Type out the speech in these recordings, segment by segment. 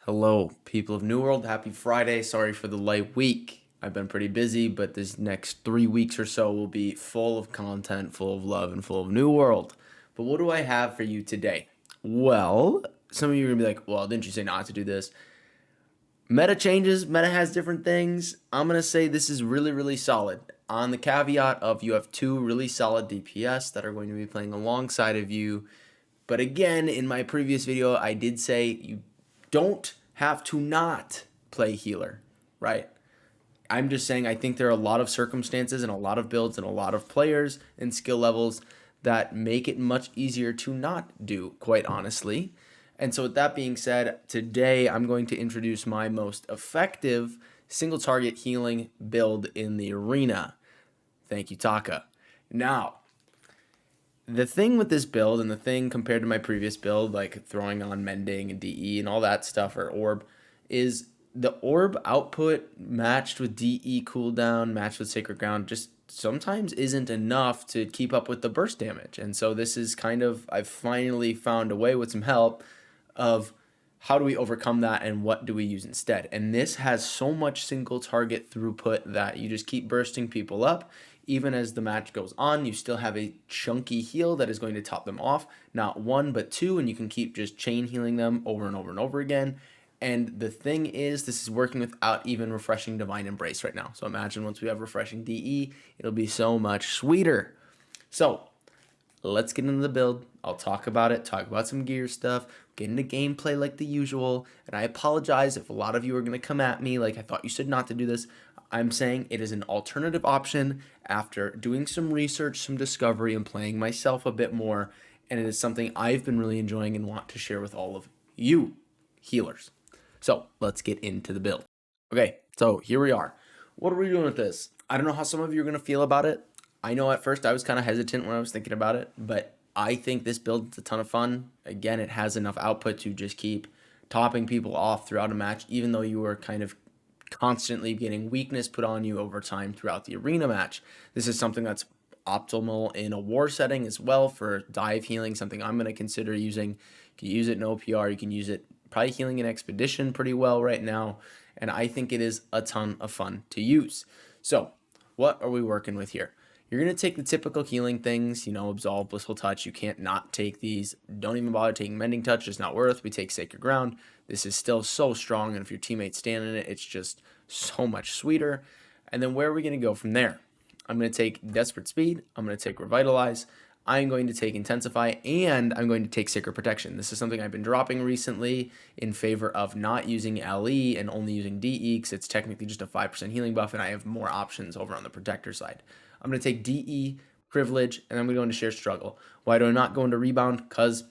Hello, people of New World. Happy Friday. Sorry for the light week. I've been pretty busy, but this next 3 weeks or so will be full of content, full of love, and full of New World. But what do I have for you today? Well, some of you are going to be like, well, didn't you say not to do this? Meta changes, meta has different things. I'm going to say this is really, really solid. On the caveat of you have two really solid DPS that are going to be playing alongside of you. But again, in my previous video, I did say you don't have to not play healer, right? I'm just saying I think there are a lot of circumstances and a lot of builds and a lot of players and skill levels that make it much easier to not do, quite honestly. And so with that being said, today I'm going to introduce my most effective single target healing build in the arena. Thank you, Taka. Now, the thing with this build and the thing compared to my previous build, like throwing on mending and DE and all that stuff, or orb, is the orb output matched with DE cooldown, matched with sacred ground, just sometimes isn't enough to keep up with the burst damage. And so this is kind of, I've finally found a way with some help of how do we overcome that and what do we use instead. And this has so much single target throughput that you just keep bursting people up. Even as the match goes on, you still have a chunky heal that is going to top them off, not one, but two, and you can keep just chain healing them over and over and over again. And the thing is, this is working without even refreshing Divine Embrace right now. So imagine once we have refreshing DE, it'll be so much sweeter. So let's get into the build. I'll talk about it, talk about some gear stuff, get into gameplay like the usual. And I apologize if a lot of you are going to come at me like I thought you said not to do this. I'm saying it is an alternative option after doing some research, some discovery, and playing myself a bit more. And it is something I've been really enjoying and want to share with all of you healers. So let's get into the build. Okay, so here we are. What are we doing with this? I don't know how some of you are going to feel about it. I know at first I was kind of hesitant when I was thinking about it, but I think this build is a ton of fun. Again, it has enough output to just keep topping people off throughout a match, even though you are kind of constantly getting weakness put on you over time throughout the arena match. This is something that's optimal in a war setting as well for dive healing, something I'm going to consider using. You can use it in OPR, you can use it probably healing in Expedition pretty well right now, and I think it is a ton of fun to use. So what are we working with here? You're going to take the typical healing things, Absolve, Blissful Touch. You can't not take these. Don't even bother taking Mending Touch. It's not worth. We take Sacred Ground. This is still so strong, and if your teammates stand in it, it's just so much sweeter. And then where are we going to go from there? I'm going to take Desperate Speed. I'm going to take Revitalize. I'm going to take Intensify, and I'm going to take Sacred Protection. This is something I've been dropping recently in favor of not using LE and only using DE, because it's technically just a 5% healing buff, and I have more options over on the Protector side. I'm going to take DE, Privilege, and I'm going to go into Sheer Struggle. Why do I not go into Rebound? Because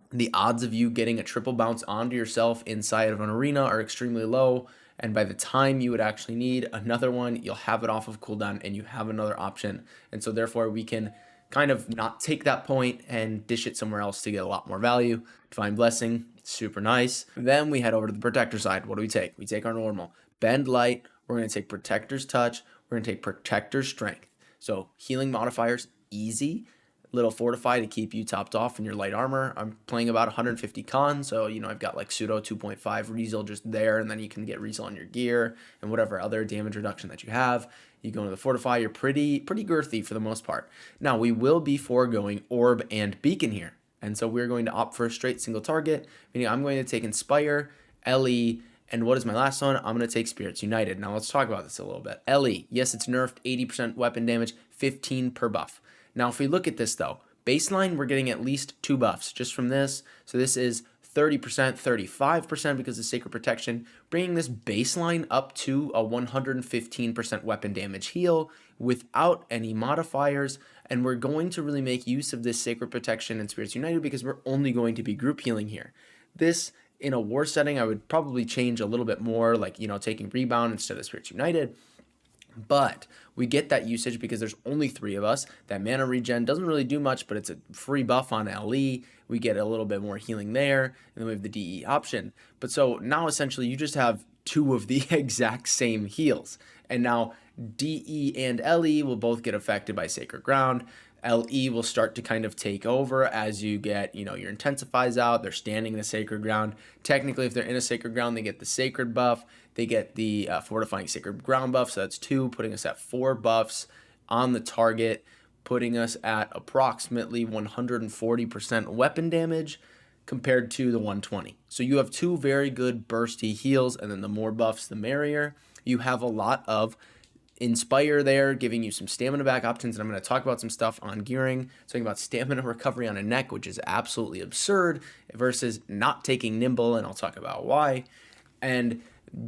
the odds of you getting a triple bounce onto yourself inside of an arena are extremely low, and by the time you would actually need another one, you'll have it off of cooldown, and you have another option. And so therefore, we can kind of not take that point and dish it somewhere else to get a lot more value. Divine Blessing, super nice. Then we head over to the Protector side. What do we take? We take our normal. Bend Light, we're going to take Protector's Touch, we're going to take Protector's Strength. So healing modifiers, easy. Little Fortify to keep you topped off in your light armor. I'm playing about 150 con, so I've got like pseudo 2.5 Resil just there, and then you can get Resil on your gear and whatever other damage reduction that you have. You go into the Fortify, you're pretty girthy for the most part. Now we will be foregoing Orb and Beacon here, and so we're going to opt for a straight single target, meaning I'm going to take Inspire, LE, and what is my last one? I'm going to take Spirits United. Now let's talk about this a little bit. LE, yes, it's nerfed, 80% weapon damage, 15 per buff. Now if we look at this though, baseline we're getting at least 2 buffs just from this. So this is 30%, 35% because of Sacred Protection, bringing this baseline up to a 115% weapon damage heal without any modifiers. And we're going to really make use of this Sacred Protection and Spirits United because we're only going to be group healing here. This, in a war setting, I would probably change a little bit more, like, taking Rebound instead of Spirits United. But we get that usage because there's only 3 of us. That mana regen doesn't really do much, but it's a free buff on LE. We get a little bit more healing there, and then we have the DE option. But so now essentially you just have 2 of the exact same heals. And now DE and LE will both get affected by Sacred Ground. LE will start to kind of take over as you get, your intensifies out. They're standing in the sacred ground. Technically, if they're in a sacred ground, they get the sacred buff. They get the fortifying sacred ground buff. So that's 2, putting us at 4 buffs on the target, putting us at approximately 140% weapon damage compared to the 120. So you have 2 very good bursty heals, and then the more buffs, the merrier. You have a lot of Inspire there, giving you some stamina back options, and I'm going to talk about some stuff on gearing, talking about stamina recovery on a neck, which is absolutely absurd, versus not taking Nimble, and I'll talk about why. And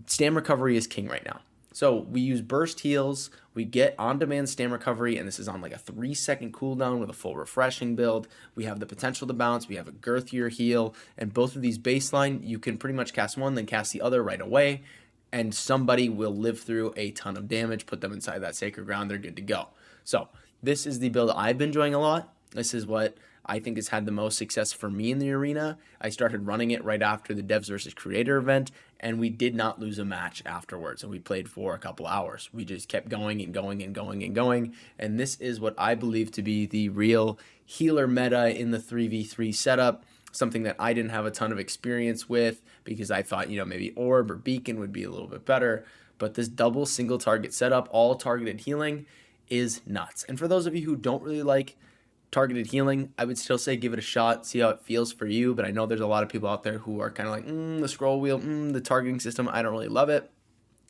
stam recovery is king right now. So we use burst heals, we get on-demand stam recovery, and this is on like a 3-second cooldown with a full refreshing build. We have the potential to bounce, we have a girthier heal, and both of these baseline, you can pretty much cast one, then cast the other right away, and somebody will live through a ton of damage, put them inside that sacred ground, they're good to go. So this is the build I've been enjoying a lot. This is what I think has had the most success for me in the arena. I started running it right after the Devs versus Creator event, and we did not lose a match afterwards, and we played for a couple hours. We just kept going and going and going and going, and this is what I believe to be the real healer meta in the 3v3 setup. Something that I didn't have a ton of experience with because I thought, maybe Orb or Beacon would be a little bit better. But this double single target setup, all targeted healing, is nuts. And for those of you who don't really like targeted healing, I would still say give it a shot, see how it feels for you. But I know there's a lot of people out there who are kind of like, the scroll wheel, the targeting system, I don't really love it.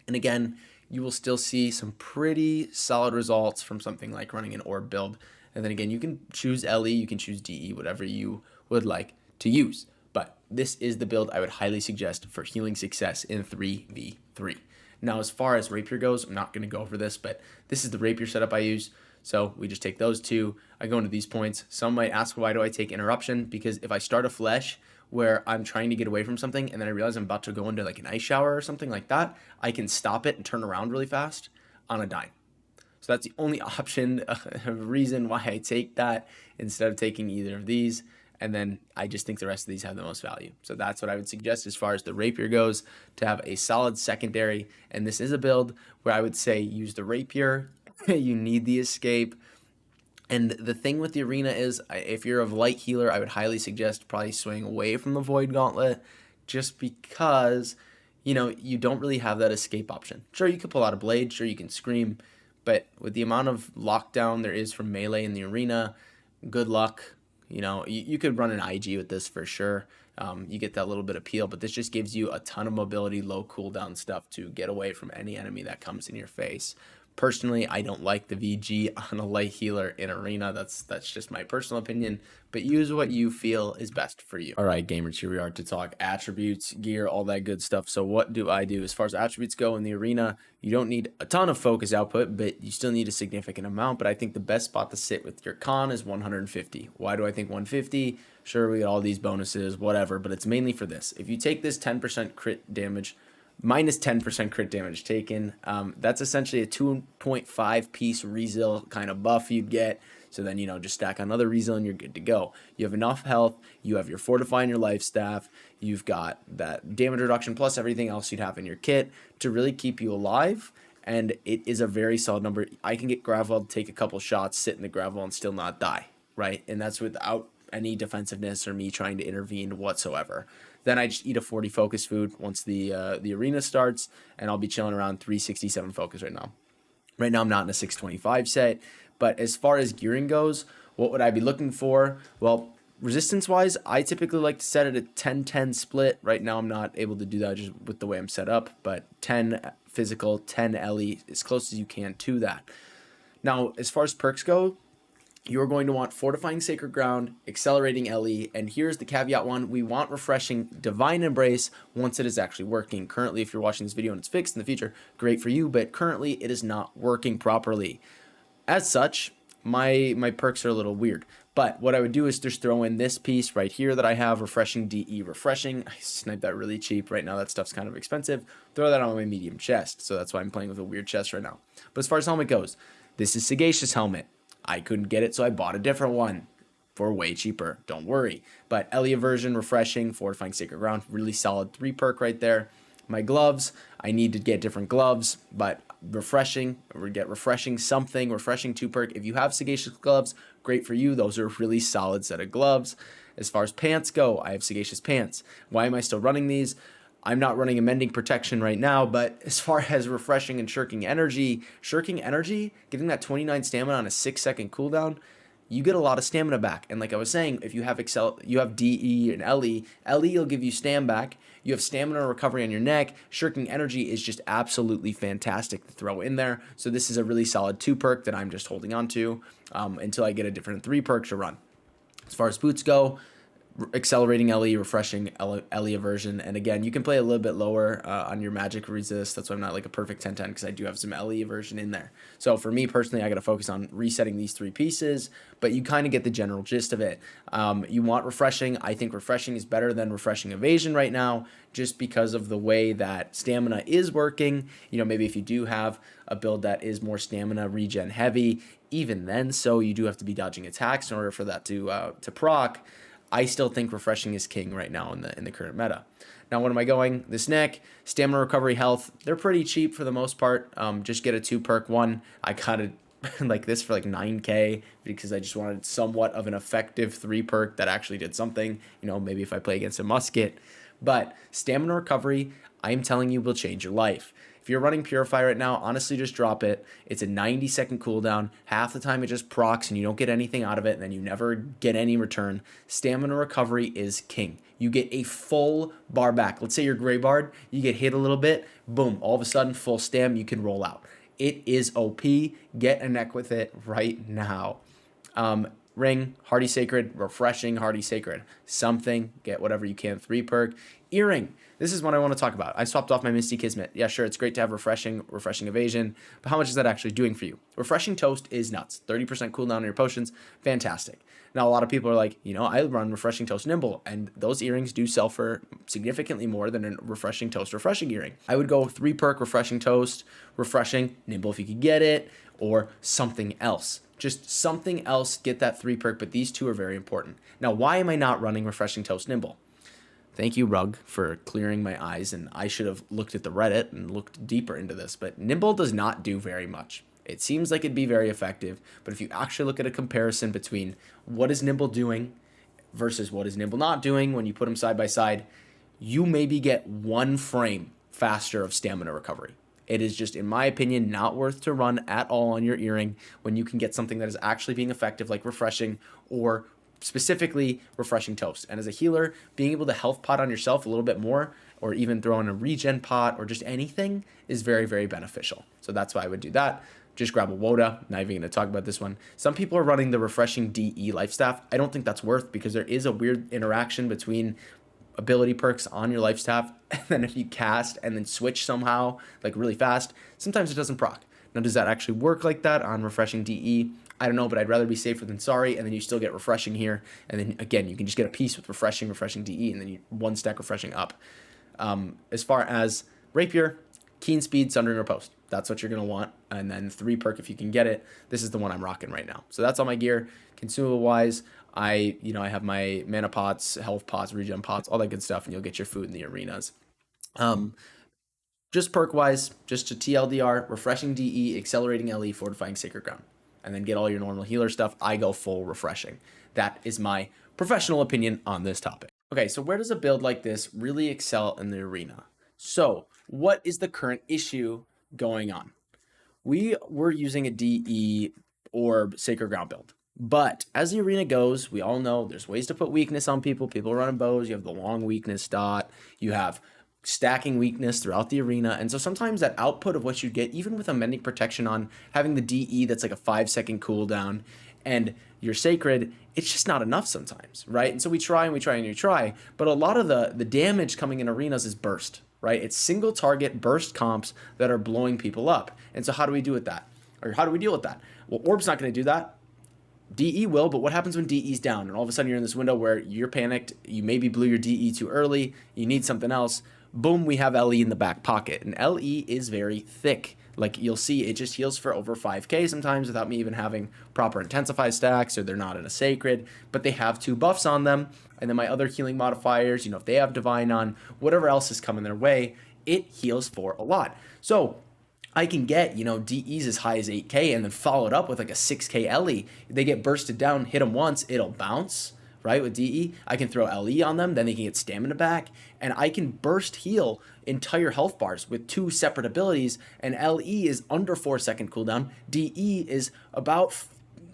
And again, you will still see some pretty solid results from something like running an Orb build. And then again, you can choose LE, you can choose DE, whatever you would like to use. But this is the build I would highly suggest for healing success in 3v3. Now, as far as Rapier goes, I'm not going to go over this, but this is the Rapier setup I use. So we just take those 2. I go into these points. Some might ask, why do I take Interruption? Because if I start a flesh where I'm trying to get away from something and then I realize I'm about to go into like an ice shower or something like that, I can stop it and turn around really fast on a dime. So that's the only option, reason why I take that instead of taking either of these. And then I just think the rest of these have the most value. So that's what I would suggest as far as the Rapier goes, to have a solid secondary. And this is a build where I would say use the Rapier. You need the escape. And the thing with the arena is, if you're a light healer, I would highly suggest probably swaying away from the Void Gauntlet, just because, you don't really have that escape option. Sure, you could pull out a blade. Sure, you can scream. But with the amount of lockdown there is from melee in the arena, good luck. You could run an IG with this for sure. You get that little bit of peel, but this just gives you a ton of mobility, low cooldown stuff to get away from any enemy that comes in your face. Personally, I don't like the VG on a light healer in arena. That's just my personal opinion, but use what you feel is best for you. All right, gamers, here we are to talk attributes, gear, all that good stuff. So what do I do? As far as attributes go in the arena, you don't need a ton of focus output, but you still need a significant amount. But I think the best spot to sit with your con is 150. Why do I think 150? Sure, we get all these bonuses, whatever, but it's mainly for this. If you take this 10% crit damage, minus 10% crit damage taken, that's essentially a 2.5 piece Resil kind of buff you'd get. So then, just stack another Resil and you're good to go. You have enough health, you have your Fortify and your Life Staff, you've got that damage reduction plus everything else you'd have in your kit to really keep you alive. And it is a very solid number. I can get Gravel, take a couple shots, sit in the Gravel and still not die, right? And that's without any defensiveness or me trying to intervene whatsoever. Then I just eat a 40 focus food once the arena starts, and I'll be chilling around 367 focus right now. Right now I'm not in a 625 set, but as far as gearing goes, what would I be looking for? Well, resistance-wise, I typically like to set it at 10-10 split. Right now I'm not able to do that just with the way I'm set up, but 10 physical, 10 LE, as close as you can to that. Now, as far as perks go, you're going to want Fortifying Sacred Ground, Accelerating LE, and here's the caveat one. We want Refreshing Divine Embrace once it is actually working. Currently, if you're watching this video and it's fixed in the future, great for you, but currently it is not working properly. As such, my perks are a little weird, but what I would do is just throw in this piece right here that I have, Refreshing DE Refreshing. I sniped that really cheap. Right now that stuff's kind of expensive. Throw that on my medium chest, so that's why I'm playing with a weird chest right now. But as far as helmet goes, this is Sagacious Helmet. I couldn't get it, so I bought a different one for way cheaper. Don't worry. But LE Aversion, Refreshing, Fortifying Sacred Ground, really solid 3 perk right there. My gloves, I need to get different gloves, but refreshing, or get refreshing something, refreshing 2 perk. If you have Sagacious gloves, great for you. Those are a really solid set of gloves. As far as pants go, I have Sagacious pants. Why am I still running these? I'm not running Amending Protection right now, but as far as refreshing and shirking energy, giving that 29 stamina on a 6-second cooldown, you get a lot of stamina back. And like I was saying, if you have you have DE and LE. LE will give you stam back. You have stamina recovery on your neck. Shirking energy is just absolutely fantastic to throw in there. So this is a really solid 2 perk that I'm just holding on to until I get a different 3 perk to run. As far as boots go, accelerating LE, refreshing LE aversion, and again, you can play a little bit lower on your magic resist. That's why I'm not like a perfect 10-10, because I do have some LE aversion in there. So for me personally, I got to focus on resetting these 3 pieces, but you kind of get the general gist of it. You want refreshing. I think refreshing is better than refreshing evasion right now, just because of the way that stamina is working. Maybe if you do have a build that is more stamina regen heavy, even then, so you do have to be dodging attacks in order for that to proc. I still think refreshing is king right now in the current meta. Now, what am I going? This neck, stamina recovery health, they're pretty cheap for the most part. Just get a 2 perk one. I got it like this for like 9k because I just wanted somewhat of an effective 3 perk that actually did something, maybe if I play against a musket. But stamina recovery, I'm telling you, will change your life. If you're running Purify right now, honestly, just drop it. It's a 90-second cooldown. Half the time it just procs and you don't get anything out of it, and then you never get any return. Stamina recovery is king. You get a full bar back. Let's say you're Gray Bard, you get hit a little bit, boom, all of a sudden, full stam, you can roll out. It is OP. Get a neck with it right now. Ring, Hardy Sacred, refreshing Hardy Sacred. Something, get whatever you can, 3 perk. Earring. This is what I want to talk about. I swapped off my Misty Kismet. Yeah, sure, it's great to have refreshing evasion, but how much is that actually doing for you? Refreshing Toast is nuts. 30% cooldown on your potions, fantastic. Now, a lot of people are like, I run Refreshing Toast Nimble, and those earrings do sell for significantly more than a Refreshing Toast refreshing earring. I would go 3 perk Refreshing Toast, refreshing Nimble if you could get it, or something else. Just something else, get that 3 perk, but these 2 are very important. Now, why am I not running Refreshing Toast Nimble? Thank you, Rug, for clearing my eyes, and I should have looked at the Reddit and looked deeper into this, but Nimble does not do very much. It seems like it'd be very effective, but if you actually look at a comparison between what is Nimble doing versus what is Nimble not doing, when you put them side by side, you maybe get 1 frame faster of stamina recovery. It is just, in my opinion, not worth to run at all on your earring when you can get something that is actually being effective, like refreshing or specifically refreshing toast. And as a healer, being able to health pot on yourself a little bit more, or even throw in a regen pot or just anything, is very, very beneficial. So that's why I would do that. Just grab a Woda. Not even going to talk about this one. Some people are running the refreshing DE life staff. I don't think that's worth, because there is a weird interaction between ability perks on your life staff, and then if you cast and then switch somehow, like really fast, sometimes it doesn't proc. Now, does that actually work like that on refreshing DE? I don't know, but I'd rather be safer than sorry, and then you still get refreshing here, and then again, you can just get a piece with refreshing DE, and then you 1 stack refreshing up. As far as Rapier, Keen Speed, Sundering Riposte. That's what you're going to want, and then 3 perk if you can get it. This is the one I'm rocking right now. So that's all my gear. Consumable-wise, I have my mana pots, health pots, regen pots, all that good stuff, and you'll get your food in the arenas. Just perk-wise, just to TLDR, refreshing DE, accelerating LE, fortifying Sacred Ground. And then get all your normal healer stuff. I go full refreshing. That is my professional opinion on this topic. Okay, so where does a build like this really excel in the arena? So, what is the current issue going on? We were using a DE orb Sacred Ground build. But as the arena goes, we all know there's ways to put weakness on people. People running bows, you have the long weakness dot, you have stacking weakness throughout the arena, and so sometimes that output of what you get, even with Amending Protection on, having the DE that's like a 5-second cooldown, and your Sacred, it's just not enough sometimes, right? And so we try, but a lot of the damage coming in arenas is burst, right? It's single target burst comps that are blowing people up. And so how do we deal with that? Well, Orb's not going to do that. DE will, but what happens when DE's down? And all of a sudden you're in this window where you're panicked, you maybe blew your DE too early, you need something else. Boom, we have LE in the back pocket. And LE is very thick. Like, you'll see it just heals for over 5k sometimes without me even having proper intensify stacks, or they're not in a Sacred, but they have 2 buffs on them. And then my other healing modifiers, if they have Divine on, whatever else is coming their way, it heals for a lot. So I can get, DEs as high as 8K and then follow it up with like a 6K LE. They get bursted down, hit them once, it'll bounce, right? With DE, I can throw LE on them, then they can get stamina back, and I can burst heal entire health bars with 2 separate abilities, and LE is under 4-second cooldown. DE is about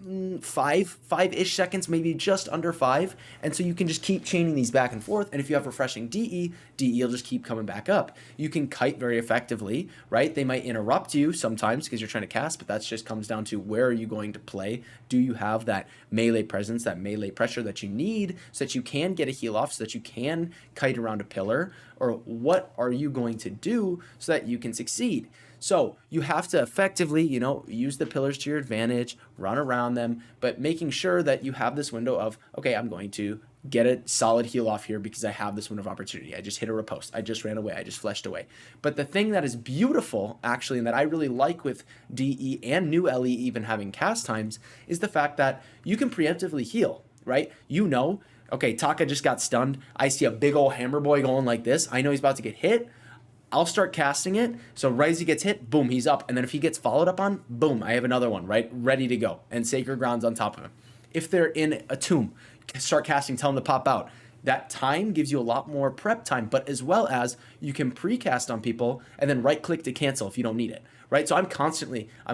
5-ish seconds, maybe just under 5, and so you can just keep chaining these back and forth. And if you have refreshing DE will just keep coming back up. You can kite very effectively, right? They might interrupt you sometimes because you're trying to cast, but that just comes down to where are you going to play. Do you have that melee presence, that melee pressure that you need so that you can get a heal off, so that you can kite around a pillar, or what are you going to do so that you can succeed? So you have to effectively, use the pillars to your advantage, run around them, but making sure that you have this window of, okay, I'm going to get a solid heal off here because I have this window of opportunity. I just hit a riposte. I just ran away. I just fleshed away. But the thing that is beautiful, actually, and that I really like with DE and new LE even having cast times, is the fact that you can preemptively heal, right? Okay, Taka just got stunned. I see a big old hammer boy going like this. I know he's about to get hit. I'll start casting it. So right as he gets hit, boom, he's up. And then if he gets followed up on, boom, I have another one, right? Ready to go. And Sacred Ground's on top of him. If they're in a tomb, start casting, tell them to pop out. That time gives you a lot more prep time, but as well as you can precast on people and then right click to cancel if you don't need it, right? So I'm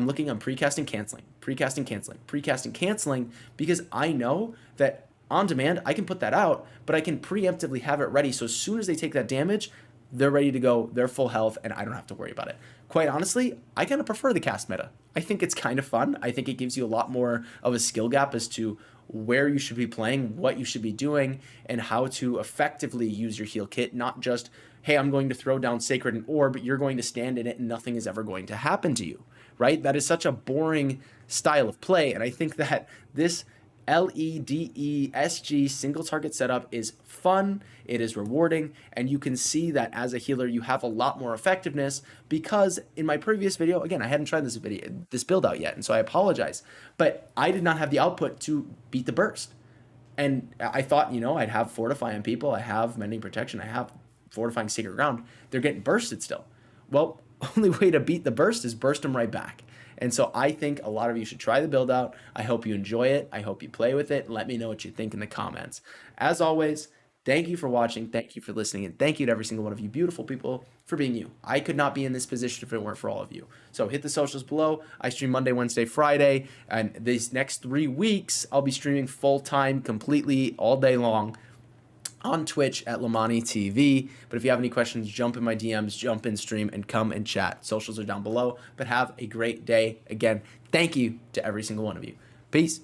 looking on precasting, canceling, precasting, canceling, precasting, canceling, because I know that on demand, I can put that out, but I can preemptively have it ready. So as soon as they take that damage, they're ready to go, they're full health, and I don't have to worry about it. Quite honestly, I kind of prefer the cast meta. I think it's kind of fun. I think it gives you a lot more of a skill gap as to where you should be playing, what you should be doing, and how to effectively use your heal kit, not just, hey, I'm going to throw down Sacred and Orb, you're going to stand in it and nothing is ever going to happen to you, right? That is such a boring style of play, and I think that this LEDESG single target setup is fun, it is rewarding, and you can see that as a healer you have a lot more effectiveness, because in my previous video, again, I hadn't tried this build out yet, and so I apologize, but I did not have the output to beat the burst. And I thought, I'd have Fortify on people, I have Mending Protection, I have Fortifying Sacred Ground, they're getting bursted still. Well, only way to beat the burst is burst them right back. And so I think a lot of you should try the build out. I hope you enjoy it. I hope you play with it. Let me know what you think in the comments. As always, thank you for watching. Thank you for listening. And thank you to every single one of you beautiful people for being you. I could not be in this position if it weren't for all of you. So hit the socials below. I stream Monday, Wednesday, Friday. And these next 3 weeks, I'll be streaming full time, completely all day long on Twitch at Lemoni TV. But if you have any questions, jump in my DMs, jump in stream, and come and chat. Socials are down below. But have a great day. Again, thank you to every single one of you. Peace.